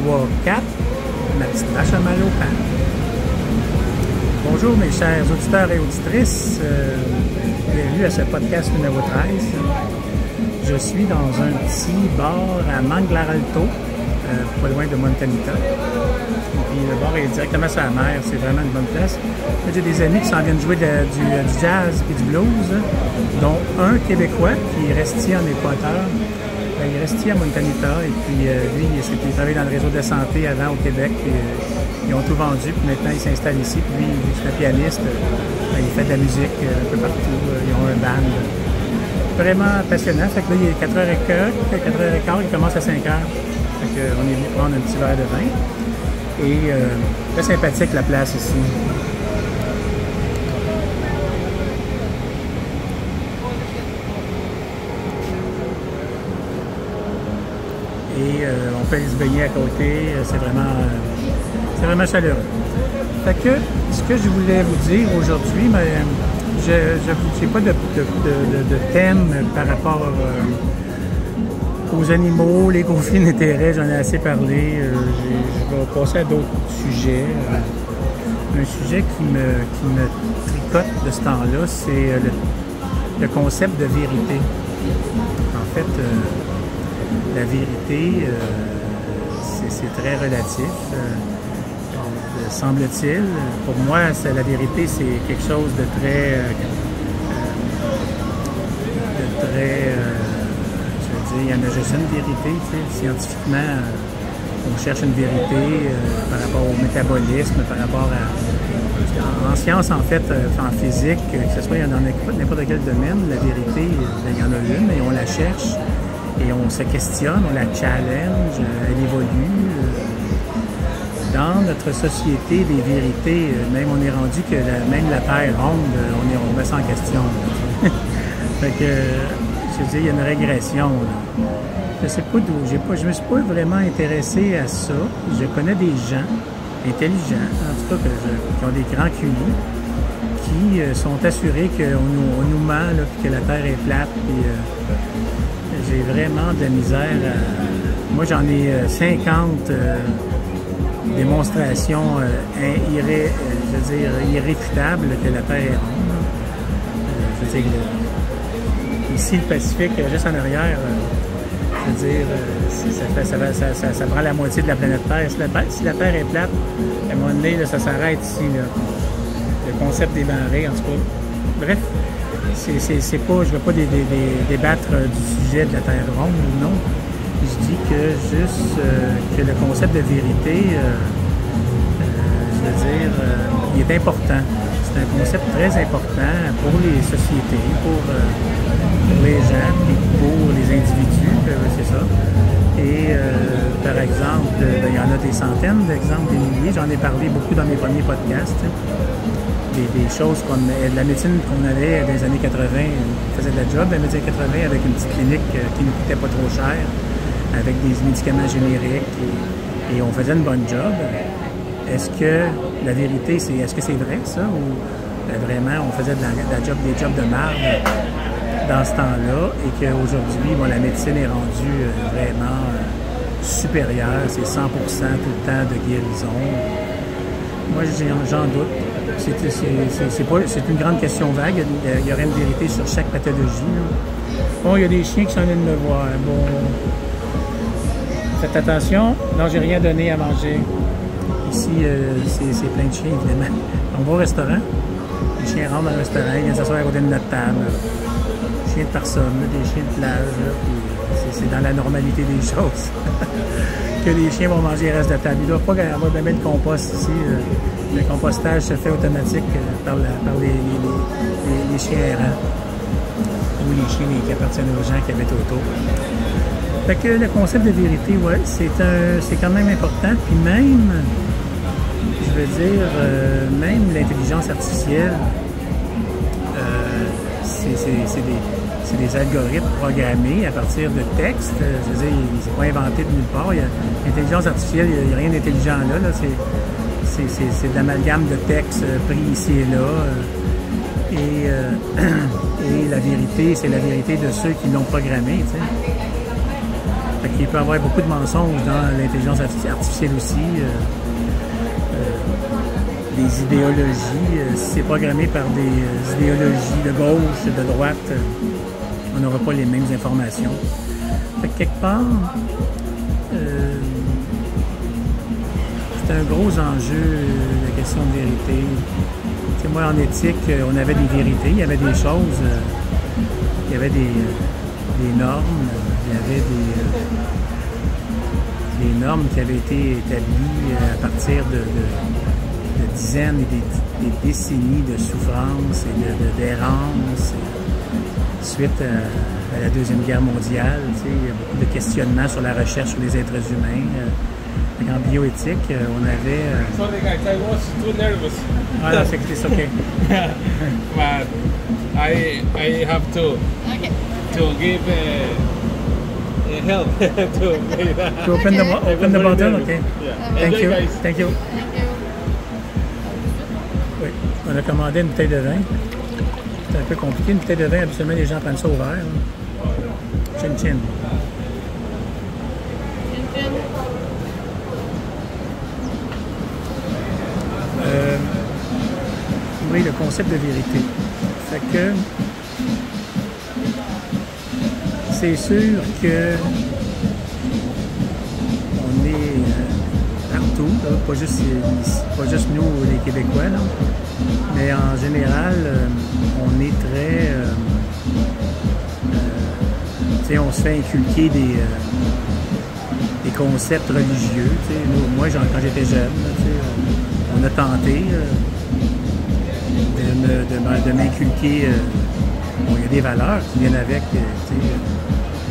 3, 4, ma petite vache a mal au pain. Bonjour mes chers auditeurs et auditrices, bienvenue à ce podcast numéro 13. Je suis dans un petit bar à Manglaralto, pas loin de Montanita. Puis le bar est directement sur la mer, c'est vraiment une bonne place. J'ai des amis qui s'en viennent jouer du jazz et du blues, dont un Québécois qui est resté en Équateur. Il est resté à Montanita et puis lui, il travaillait dans le réseau de santé avant au Québec. Puis, ils ont tout vendu, puis maintenant il s'installe ici. Puis lui, il est pianiste, il fait de la musique un peu partout. Ils ont un band. Vraiment passionnant. Fait que là, il est 4h15, il commence à 5h. Fait qu'on est venu prendre un petit verre de vin. Et très sympathique la place ici. Et on peut aller se baigner à côté, c'est vraiment chaleureux. Fait que ce que je voulais vous dire aujourd'hui, je n'ai pas de thème par rapport aux animaux, les conflits d'intérêts, j'en ai assez parlé. Je vais passer à d'autres sujets. Un sujet qui me tricote de ce temps-là, c'est le concept de vérité. En fait, la vérité, c'est très relatif, semble-t-il. Pour moi, la vérité, c'est quelque chose de très je veux dire, il y en a juste une vérité, tu sais, scientifiquement, on cherche une vérité par rapport au métabolisme, par rapport à... En science, en fait, en physique, que ce soit dans n'importe quel domaine, la vérité, il y en a une, et on la cherche. Et on se questionne, on la challenge, elle évolue. Dans notre société des vérités, même on est rendu que même la Terre ronde, on met ça en question. Fait que, je veux dire, il y a une régression. Là. Je sais pas d'où, je me suis pas vraiment intéressé à ça. Je connais des gens intelligents, en tout cas, qui ont des grands QI, qui sont assurés qu'on nous ment, là, puis que la Terre est plate, puis... j'ai vraiment de la misère moi, j'en ai 50 démonstrations irréfutables que la Terre est ronde. Je veux dire, ici, le Pacifique, juste en arrière, je veux dire, ça prend la moitié de la planète Terre. Si la Terre est plate, à un moment donné, là, ça s'arrête ici. Là. Le concept des marées, en tout cas. Bref. C'est pas, je ne veux pas débattre du sujet de la Terre ronde ou non. Je dis que juste que le concept de vérité, je veux dire, il est important. C'est un concept très important pour les sociétés, pour les gens, puis pour les individus, c'est ça. Et par exemple, il y en a des centaines d'exemples, des milliers. J'en ai parlé beaucoup dans mes premiers podcasts. Des choses la médecine qu'on avait dans les années 80, on faisait de la job, la médecine 80 avec une petite clinique qui ne coûtait pas trop cher, avec des médicaments génériques et on faisait une bonne job. Est-ce que la vérité, est-ce que c'est vrai ça ou vraiment on faisait des jobs de merde dans ce temps-là et qu'aujourd'hui, la médecine est rendue vraiment supérieure, c'est 100% tout le temps de guérison. Moi, j'en doute. C'est une grande question vague. Il y aurait une vérité sur chaque pathologie. Là. Bon, il y a des chiens qui s'en viennent me voir. Bon, faites attention. Non, j'ai rien donné à manger. Ici, c'est plein de chiens, évidemment. On va au restaurant. Les chiens rentrent dans le restaurant, ils viennent s'asseoir à côté de notre table. Des chiens de personne, des chiens de plage. C'est dans la normalité des choses. Que les chiens vont manger le reste de la table. Il ne doit pas y avoir de mettre de compost ici. Le compostage se fait automatique par les chiens errants ou les chiens qui appartiennent aux gens qui habitent autour. Fait que le concept de vérité, ouais, c'est quand même important. Puis même, je veux dire, même l'intelligence artificielle, c'est des algorithmes programmés à partir de textes. Je veux dire, c'est pas inventé de nulle part. L'intelligence artificielle, il n'y a rien d'intelligent là. C'est de l'amalgame de textes pris ici et là. Et la vérité, c'est la vérité de ceux qui l'ont programmé. Tu sais. Fait il peut y avoir beaucoup de mensonges dans l'intelligence artificielle aussi. Des idéologies, si c'est programmé par des idéologies de gauche, de droite, on n'aura pas les mêmes informations. Fait que quelque part, c'est un gros enjeu, la question de vérité. T'sais, moi, en éthique, on avait des vérités, il y avait des choses, il y avait des normes, il y avait des normes qui avaient été établies à partir de dizaines et des décennies de souffrance et d'errance suite à la Deuxième Guerre mondiale. Il y a beaucoup de questionnements sur la recherche sur les êtres humains. En bioéthique, on avait... Sorry guys, I was too nervous. Ah non, c'est OK. But I have to give help to open the bottle, OK. Yeah. Thank you. Guys. Thank you. Oui, on a commandé une bouteille de vin. C'est un peu compliqué. Une bouteille de vin, habituellement, les gens prennent ça au verre. Chin chin. Oui, le concept de vérité. Fait que c'est sûr que on est partout, là, pas juste nous les Québécois, là, mais en général, on est très... on se fait inculquer des concepts religieux. Moi, quand j'étais jeune, on a tenté de m'inculquer. Bon, il y a des valeurs qui viennent avec,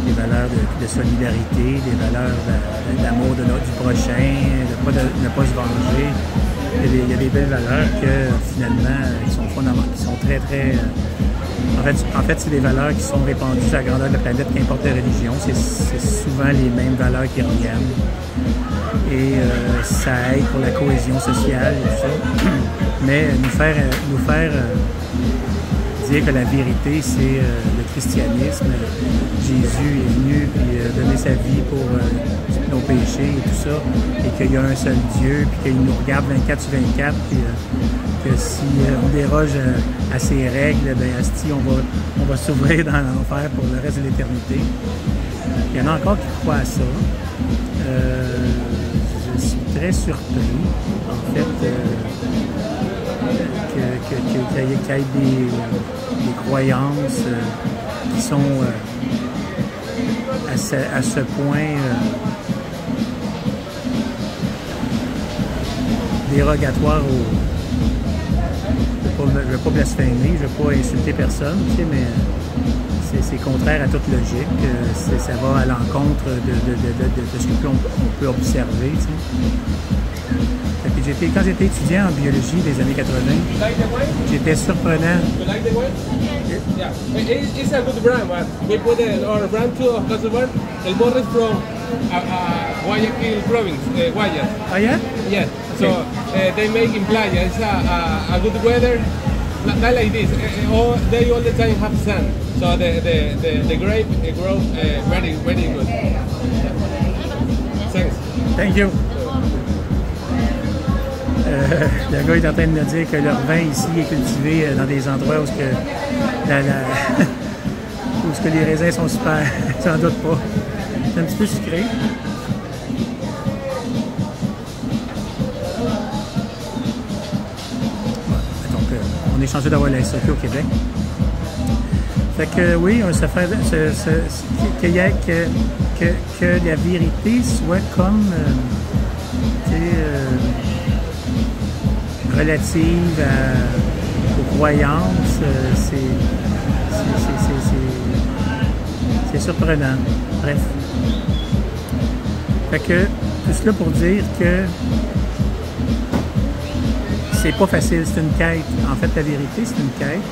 des valeurs de solidarité, des valeurs d'amour du prochain, de ne pas se venger. Il y a des belles valeurs que finalement qui sont fondamentales, qui sont très, très... En fait, c'est des valeurs qui sont répandues sur la grandeur de la planète, qu'importe la religion. C'est souvent les mêmes valeurs qui reviennent. Et ça aide pour la cohésion sociale et tout ça. Mais nous faire dire que la vérité, c'est le christianisme. Jésus est venu puis donner sa vie pour nos péchés et tout ça. Et qu'il y a un seul Dieu, puis qu'il nous regarde 24 sur 24, puis que si on déroge à ses règles, ben asti, on va s'ouvrir dans l'enfer pour le reste de l'éternité. Il y en a encore qui croient à ça. Je suis très surpris, en fait, qu'il y ait des croyances qui sont à ce point dérogatoires je ne veux pas blasphémer, je ne veux pas insulter personne, mais c'est contraire à toute logique. Ça va à l'encontre de ce qu'on peut observer. Quand j'étais étudiant en biologie des années 80, j'étais surprenant. Yeah, it's a good brand, but we put our brand too of Kosovar. El Borre is from Guayaquil province, Guayas. Oh yeah? Yes. So they make in playa. It's a good weather, not like this. They all the time have sun, so the grape grows very good. Thanks. Thank you. Le gars est en train de me dire que leur vin ici est cultivé dans des endroits où, où les raisins sont super, j'en doute pas. C'est un petit peu sucré. Donc, on est chanceux d'avoir la SAQ au Québec. Fait que oui, ça fait que la vérité soit comme relative aux croyances, c'est surprenant. Bref. Fait que tout cela pour dire que c'est pas facile, c'est une quête. En fait, la vérité, c'est une quête.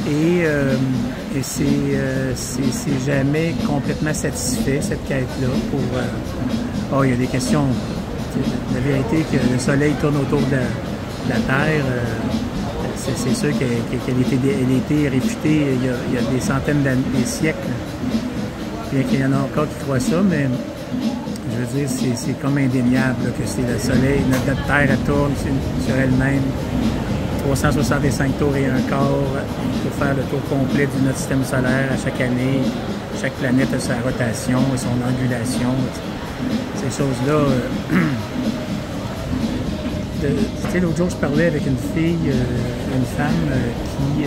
Et c'est jamais complètement satisfait, cette quête-là. Il y a des questions. La vérité que le soleil tourne autour de la Terre, c'est sûr qu'elle a été réputée il y a des centaines d'années, des siècles. Bien qu'il y en a encore qui croient ça, mais je veux dire, c'est comme indéniable là, que c'est le Soleil, notre Terre, elle tourne sur elle-même. 365 tours et un quart pour faire le tour complet de notre système solaire à chaque année. Chaque planète a sa rotation et son angulation. Ces choses-là. Tu sais, l'autre jour, je parlais avec une fille, une femme qui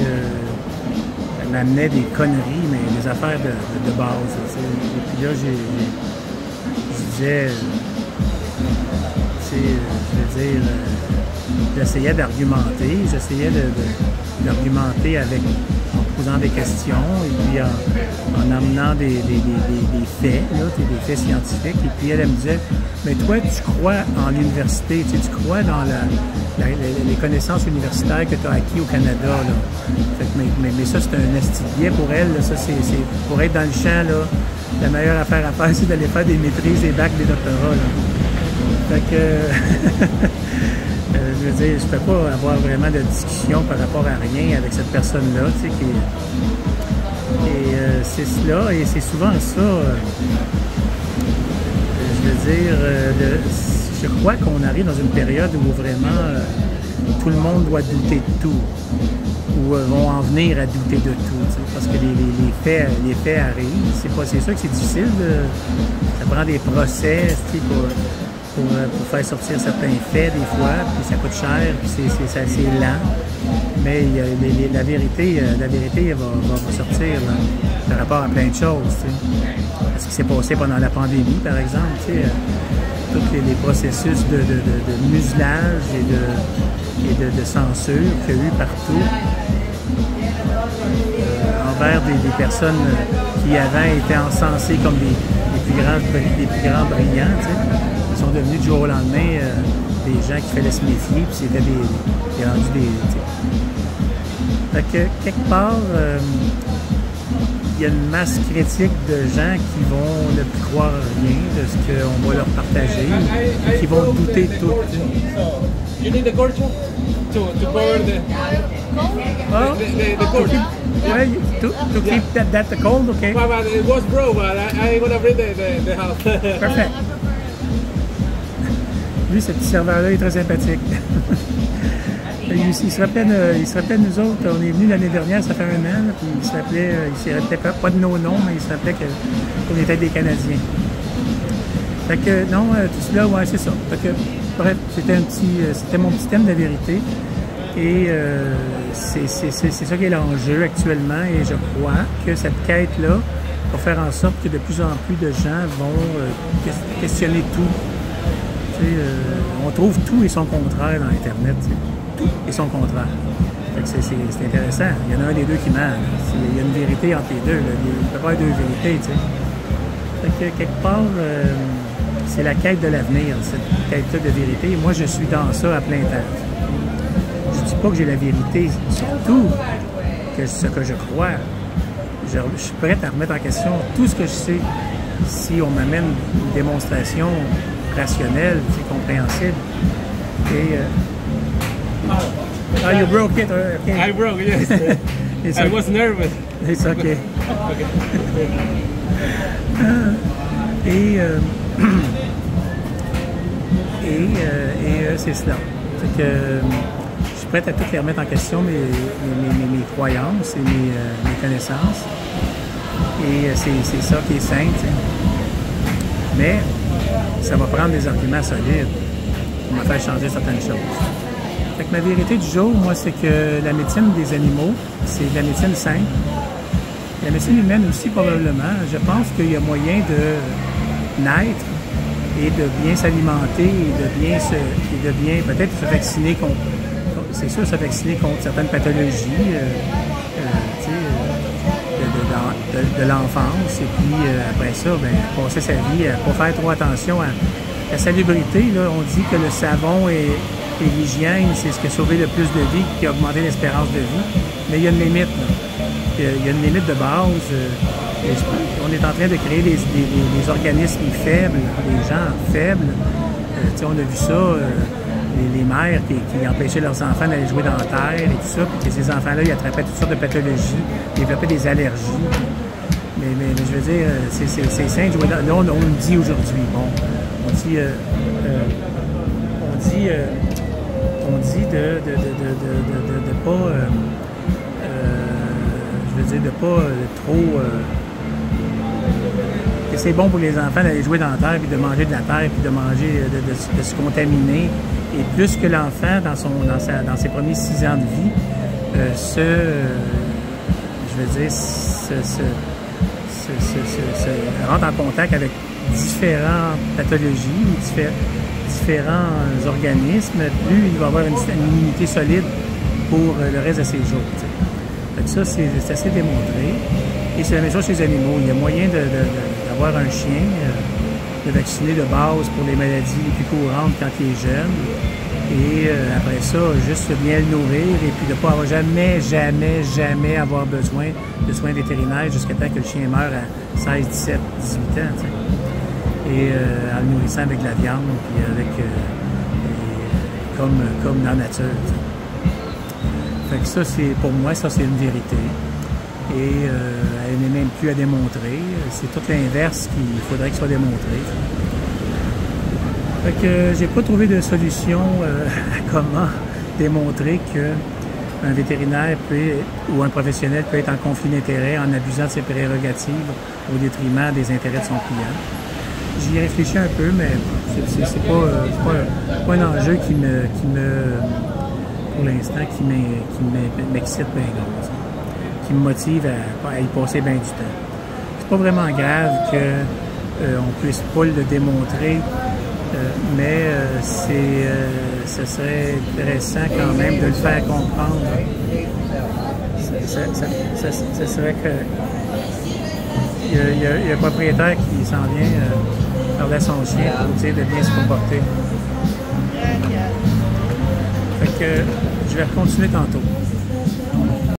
m'amenait des conneries, mais des affaires de base. Et puis là, je disais, je veux dire, j'essayais d'argumenter, d'argumenter en posant des questions et puis en amenant des faits, là, des faits scientifiques. Et puis elle me disait, mais toi, tu crois en l'université, tu crois dans les connaissances universitaires que tu as acquis au Canada. Là. Fait que, mais ça, c'est un astiguier pour elle. Là. Ça, c'est pour être dans le champ, là, la meilleure affaire à faire, c'est d'aller faire des maîtrises, des bacs, des doctorats. Là. Fait que... je veux dire, je ne peux pas avoir vraiment de discussion par rapport à rien avec cette personne-là, tu sais, c'est cela, et c'est souvent ça, je veux dire, je crois qu'on arrive dans une période où vraiment tout le monde doit douter de tout, ou vont en venir à douter de tout, tu sais, parce que les faits arrivent, c'est sûr que c'est difficile, ça prend des procès, tu sais, pour faire sortir certains faits des fois, puis ça coûte cher, puis c'est assez lent. Mais la vérité va sortir là, par rapport à plein de choses. Tu sais. Ce qui s'est passé pendant la pandémie, par exemple, tu sais, tous les processus de muselage et de censure qu'il y a eu partout envers des personnes qui avant étaient encensées comme les plus grands brillants. Tu sais. Ils sont devenus du jour au lendemain des gens qui faisaient ce métier, puis c'était des rendus des... Fait que, quelque part, il y a une masse critique de gens qui vont ne plus croire rien de ce qu'on va leur partager, qui vont douter de tout. You need the cord to cover the cord. Ouais, to keep that cold, okay? But it was broke, but I'm gonna bring the house. Perfect. Lui, ce petit serveur-là est très sympathique. il se rappelait de nous autres. On est venus l'année dernière, ça fait un an, puis il se rappelait pas de nos noms, mais il se rappelait qu'on était des Canadiens. Fait que, non, tout cela, ouais, c'est ça. Fait que, bref, c'était mon petit thème de vérité. Et c'est ça qui est l'enjeu actuellement. Et je crois que cette quête-là va faire en sorte que de plus en plus de gens vont questionner tout. On trouve tout et son contraire dans Internet. T'sais. Tout et son contraire. C'est intéressant. Il y en a un des deux qui ment. Il y a une vérité entre les deux. Là. Il ne peut pas y avoir deux vérités. Fait que, quelque part, c'est la quête de l'avenir, cette quête-là de vérité. Et moi, je suis dans ça à plein temps. Je ne dis pas que j'ai la vérité sur tout, ce que je crois. Je suis prêt à remettre en question tout ce que je sais si on m'amène une démonstration rationnel, c'est compréhensible. Et you broke it. Okay. I broke, yes. I was nervous. It's okay. C'est cela. Fait que, je suis prêt à tout les remettre en question, mes croyances et mes connaissances. Et c'est ça qui est sain. Mais ça va prendre des arguments solides pour me faire changer certaines choses. Fait que ma vérité du jour, moi, c'est que la médecine des animaux, c'est de la médecine simple. La médecine humaine aussi, probablement. Je pense qu'il y a moyen de naître et de bien s'alimenter et de bien peut-être se vacciner contre, c'est sûr, se vacciner contre certaines pathologies de l'enfance, et puis après ça, passer sa vie à ne pas faire trop attention à la salubrité. Là, on dit que le savon et l'hygiène, c'est ce qui a sauvé le plus de vie, qui a augmenté l'espérance de vie, mais il y a une limite. Là. Il y a une limite de base. On est en train de créer des organismes faibles, des gens faibles. On a vu ça, les mères qui empêchaient leurs enfants d'aller jouer dans la terre et tout ça, puis que ces enfants-là, ils attrapaient toutes sortes de pathologies, développaient des allergies. Mais je veux dire, c'est sain de jouer dans... Là, on nous dit aujourd'hui, bon, dit de pas, je veux dire, de pas trop, que c'est bon pour les enfants d'aller jouer dans la terre, puis de manger de la terre, puis de manger, de se contaminer. Et plus que l'enfant, dans ses premiers 6 ans de vie, rentre en contact avec différentes pathologies, différents organismes, plus il va avoir une immunité solide pour le reste de ses jours. Donc ça, c'est assez démontré. Et c'est la même chose chez les animaux. Il y a moyen d'avoir un chien, de vacciner de base pour les maladies les plus courantes quand il est jeune. Et après ça, juste bien le nourrir et puis de ne pas avoir jamais avoir besoin de soins vétérinaires jusqu'à temps que le chien meure à 16, 17, 18 ans. T'sais. Et en le nourrissant avec de la viande, puis avec comme dans la nature. T'sais. Fait que ça, pour moi, ça c'est une vérité. Et elle n'est même plus à démontrer. C'est tout l'inverse qu'il faudrait qu'il soit démontré. Fait que j'ai pas trouvé de solution à comment démontrer qu'un vétérinaire ou un professionnel peut être en conflit d'intérêts en abusant de ses prérogatives au détriment des intérêts de son client. J'y ai réfléchi un peu, mais c'est pas un enjeu qui pour l'instant, qui m'excite bien gros, qui me motive à y passer bien du temps. C'est pas vraiment grave qu'on puisse pas le démontrer, mais ce serait intéressant quand même de le faire comprendre. Ce serait que il y a un propriétaire qui s'en vient parler à son chien pour dire de bien se comporter. Fait que je vais continuer tantôt.